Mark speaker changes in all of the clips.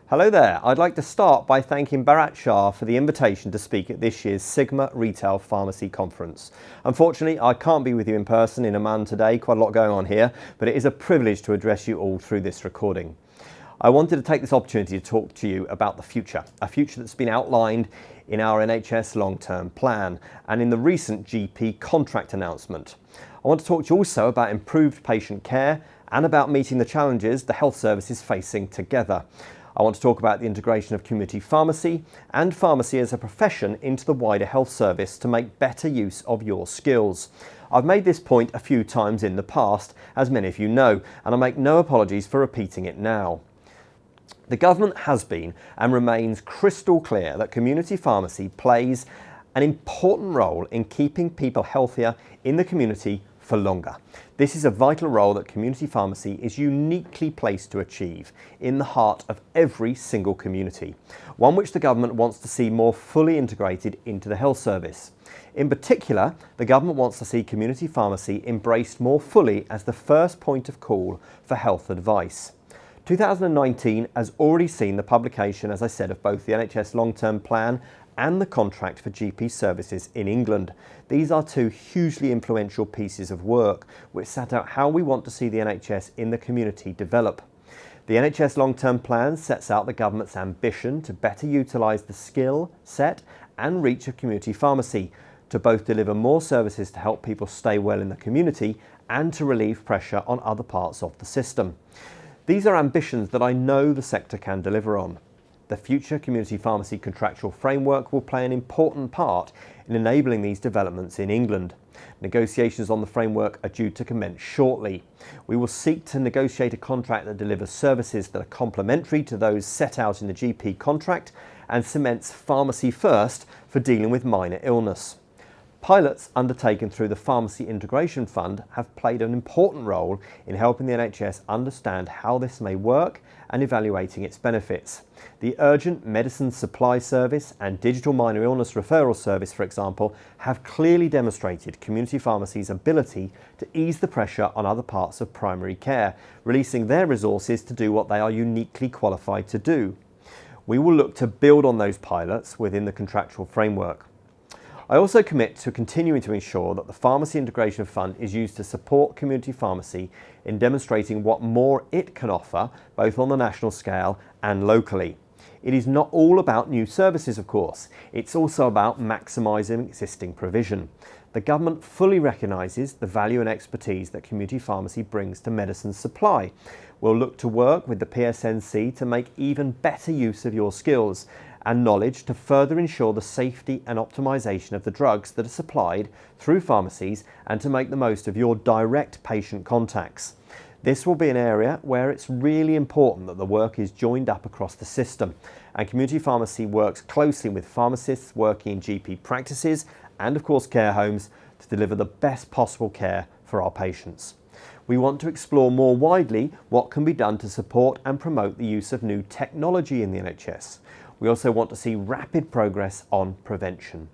Speaker 1: Hello there. I'd like to start by thanking Bharat Shah for the invitation to speak at this year's Sigma Retail Pharmacy Conference. Unfortunately, I can't be with you in person in Oman today, quite a lot going on here, but it is a privilege to address you all through this recording. I wanted to take this opportunity to talk to you about the future, a future that's been outlined in our NHS long-term plan and in the recent GP contract announcement. I want to talk to you also about improved patient care and about meeting the challenges the health service is facing together. I want to talk about the integration of community pharmacy and pharmacy as a profession into the wider health service to make better use of your skills. I've made this point a few times in the past, as many of you know, and I make no apologies for repeating it now. The government has been and remains crystal clear that community pharmacy plays an important role in keeping people healthier in the community for longer. This is a vital role that community pharmacy is uniquely placed to achieve in the heart of every single community, one which the government wants to see more fully integrated into the health service. In particular, the government wants to see community pharmacy embraced more fully as the first point of call for health advice. 2019 has already seen the publication, as I said, of both the NHS long-term plan and the contract for GP services in England. These are two hugely influential pieces of work which set out how we want to see the NHS in the community develop. The NHS long-term plan sets out the government's ambition to better utilise the skill set and reach of community pharmacy, to both deliver more services to help people stay well in the community and to relieve pressure on other parts of the system. These are ambitions that I know the sector can deliver on. The future community pharmacy contractual framework will play an important part in enabling these developments in England. Negotiations on the framework are due to commence shortly. We will seek to negotiate a contract that delivers services that are complementary to those set out in the GP contract and cements pharmacy first for dealing with minor illness. Pilots undertaken through the Pharmacy Integration Fund have played an important role in helping the NHS understand how this may work and evaluating its benefits. The Urgent Medicine Supply Service and Digital Minor Illness Referral Service, for example, have clearly demonstrated community pharmacy's ability to ease the pressure on other parts of primary care, releasing their resources to do what they are uniquely qualified to do. We will look to build on those pilots within the contractual framework. I also commit to continuing to ensure that the Pharmacy Integration Fund is used to support community pharmacy in demonstrating what more it can offer, both on the national scale and locally. It is not all about new services, of course. It's also about maximising existing provision. The government fully recognises the value and expertise that community pharmacy brings to medicine supply. We'll look to work with the PSNC to make even better use of your skills and knowledge to further ensure the safety and optimisation of the drugs that are supplied through pharmacies and to make the most of your direct patient contacts. This will be an area where it's really important that the work is joined up across the system, and community pharmacy works closely with pharmacists working in GP practices and of course care homes to deliver the best possible care for our patients. We want to explore more widely what can be done to support and promote the use of new technology in the NHS. We also want to see rapid progress on prevention.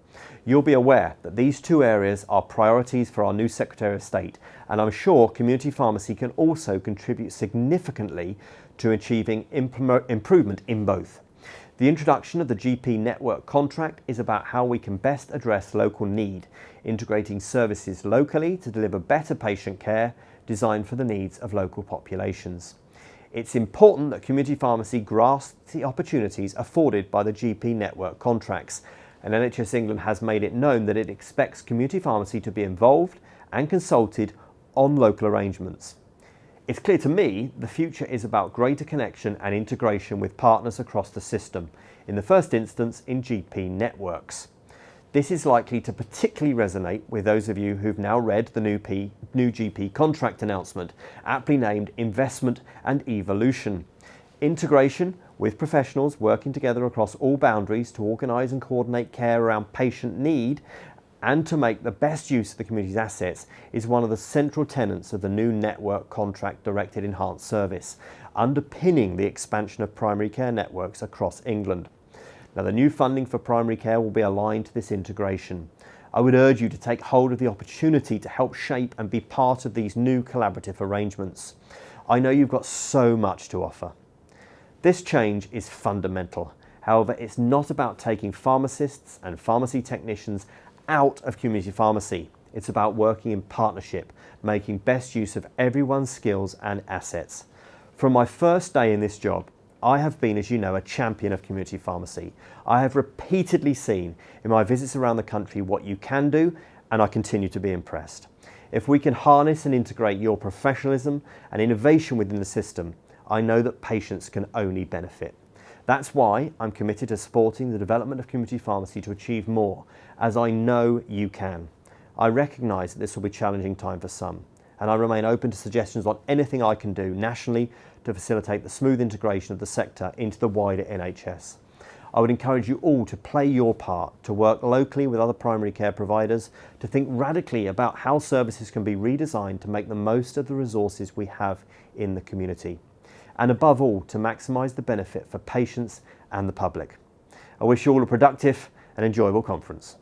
Speaker 1: You'll be aware that these two areas are priorities for our new Secretary of State, and I'm sure community pharmacy can also contribute significantly to achieving improvement in both. The introduction of the GP network contract is about how we can best address local need, integrating services locally to deliver better patient care designed for the needs of local populations. It's important that community pharmacy grasps the opportunities afforded by the GP network contracts, and NHS England has made it known that it expects community pharmacy to be involved and consulted on local arrangements. It's clear to me the future is about greater connection and integration with partners across the system, in the first instance in GP networks. This is likely to particularly resonate with those of you who've now read the new GP contract announcement, aptly named Investment and Evolution. Integration with professionals working together across all boundaries to organise and coordinate care around patient need and to make the best use of the community's assets is one of the central tenets of the new network contract directed enhanced service, underpinning the expansion of primary care networks across England. Now, the new funding for primary care will be aligned to this integration. I would urge you to take hold of the opportunity to help shape and be part of these new collaborative arrangements. I know you've got so much to offer. This change is fundamental. However, it's not about taking pharmacists and pharmacy technicians out of community pharmacy. It's about working in partnership, making best use of everyone's skills and assets. From my first day in this job, I have been, as you know, a champion of community pharmacy. I have repeatedly seen in my visits around the country what you can do, and I continue to be impressed. If we can harness and integrate your professionalism and innovation within the system, I know that patients can only benefit. That's why I'm committed to supporting the development of community pharmacy to achieve more, as I know you can. I recognise that this will be a challenging time for some, and I remain open to suggestions on anything I can do nationally to facilitate the smooth integration of the sector into the wider NHS. I would encourage you all to play your part, to work locally with other primary care providers, to think radically about how services can be redesigned to make the most of the resources we have in the community, and above all, to maximise the benefit for patients and the public. I wish you all a productive and enjoyable conference.